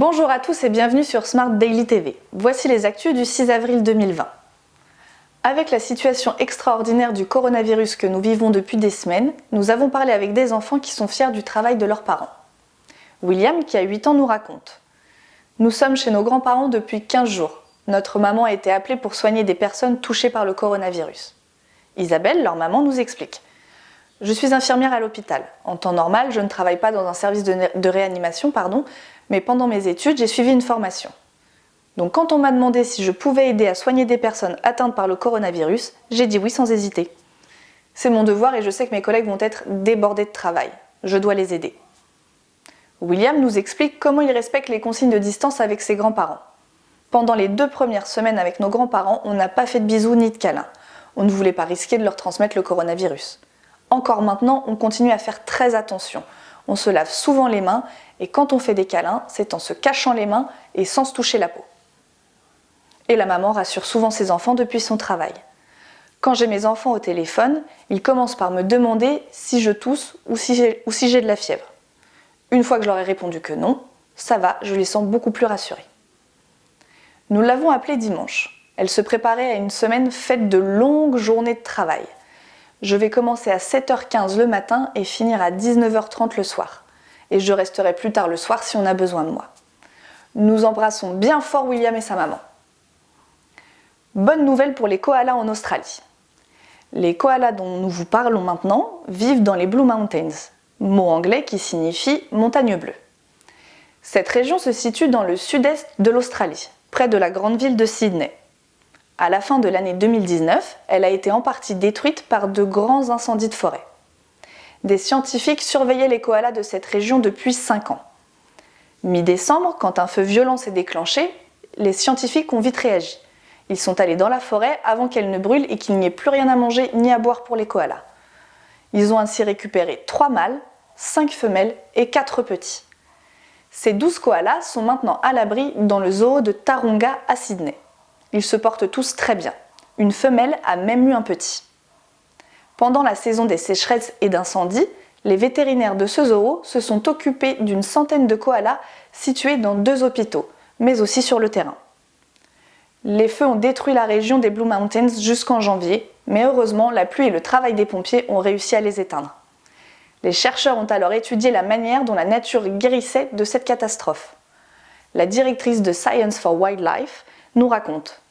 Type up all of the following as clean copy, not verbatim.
Bonjour à tous et bienvenue sur Smart Daily TV. Voici les actus du 6 avril 2020. Avec la situation extraordinaire du coronavirus que nous vivons depuis des semaines, nous avons parlé avec des enfants qui sont fiers du travail de leurs parents. William, qui a 8 ans, nous raconte: Nous sommes chez nos grands-parents depuis 15 jours. Notre maman a été appelée pour soigner des personnes touchées par le coronavirus. Isabelle, leur maman, nous explique: Je suis infirmière à l'hôpital. En temps normal, je ne travaille pas dans un service de réanimation, mais pendant mes études, j'ai suivi une formation. Donc quand on m'a demandé si je pouvais aider à soigner des personnes atteintes par le coronavirus, j'ai dit oui sans hésiter. C'est mon devoir et je sais que mes collègues vont être débordés de travail. Je dois les aider. William nous explique comment il respecte les consignes de distance avec ses grands-parents. Pendant les 2 premières semaines avec nos grands-parents, on n'a pas fait de bisous ni de câlins. On ne voulait pas risquer de leur transmettre le coronavirus. Encore maintenant, on continue à faire très attention. On se lave souvent les mains et quand on fait des câlins, c'est en se cachant les mains et sans se toucher la peau. Et la maman rassure souvent ses enfants depuis son travail. Quand j'ai mes enfants au téléphone, ils commencent par me demander si je tousse ou si j'ai de la fièvre. Une fois que je leur ai répondu que non, ça va, je les sens beaucoup plus rassurés. Nous l'avons appelée dimanche. Elle se préparait à une semaine faite de longues journées de travail. Je vais commencer à 7h15 le matin et finir à 19h30 le soir. Et je resterai plus tard le soir si on a besoin de moi. Nous embrassons bien fort William et sa maman. Bonne nouvelle pour les koalas en Australie. Les koalas dont nous vous parlons maintenant vivent dans les Blue Mountains, mot anglais qui signifie montagne bleue. Cette région se situe dans le sud-est de l'Australie, près de la grande ville de Sydney. À la fin de l'année 2019, elle a été en partie détruite par de grands incendies de forêt. Des scientifiques surveillaient les koalas de cette région depuis 5 ans. Mi-décembre, quand un feu violent s'est déclenché, les scientifiques ont vite réagi. Ils sont allés dans la forêt avant qu'elle ne brûle et qu'il n'y ait plus rien à manger ni à boire pour les koalas. Ils ont ainsi récupéré 3 mâles, 5 femelles et 4 petits. Ces 12 koalas sont maintenant à l'abri dans le zoo de Taronga à Sydney. Ils se portent tous très bien. Une femelle a même eu un petit. Pendant la saison des sécheresses et d'incendies, les vétérinaires de ce zoo se sont occupés d'une centaine de koalas situés dans 2 hôpitaux, mais aussi sur le terrain. Les feux ont détruit la région des Blue Mountains jusqu'en janvier, mais heureusement, la pluie et le travail des pompiers ont réussi à les éteindre. Les chercheurs ont alors étudié la manière dont la nature guérissait de cette catastrophe. La directrice de Science for Wildlife nous raconte: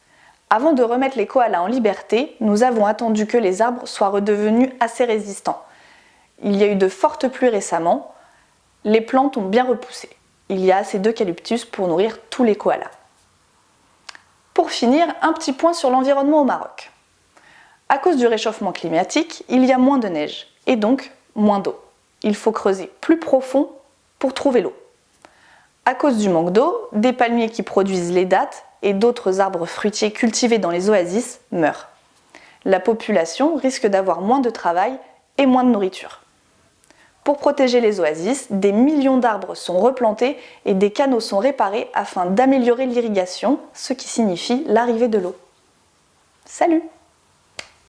Avant de remettre les koalas en liberté, nous avons attendu que les arbres soient redevenus assez résistants. Il y a eu de fortes pluies récemment, les plantes ont bien repoussé. Il y a assez d'eucalyptus pour nourrir tous les koalas. Pour finir, un petit point sur l'environnement au Maroc. À cause du réchauffement climatique, il y a moins de neige et donc moins d'eau. Il faut creuser plus profond pour trouver l'eau. À cause du manque d'eau, des palmiers qui produisent les dattes et d'autres arbres fruitiers cultivés dans les oasis meurent. La population risque d'avoir moins de travail et moins de nourriture. Pour protéger les oasis, des millions d'arbres sont replantés et des canaux sont réparés afin d'améliorer l'irrigation, ce qui signifie l'arrivée de l'eau. Salut!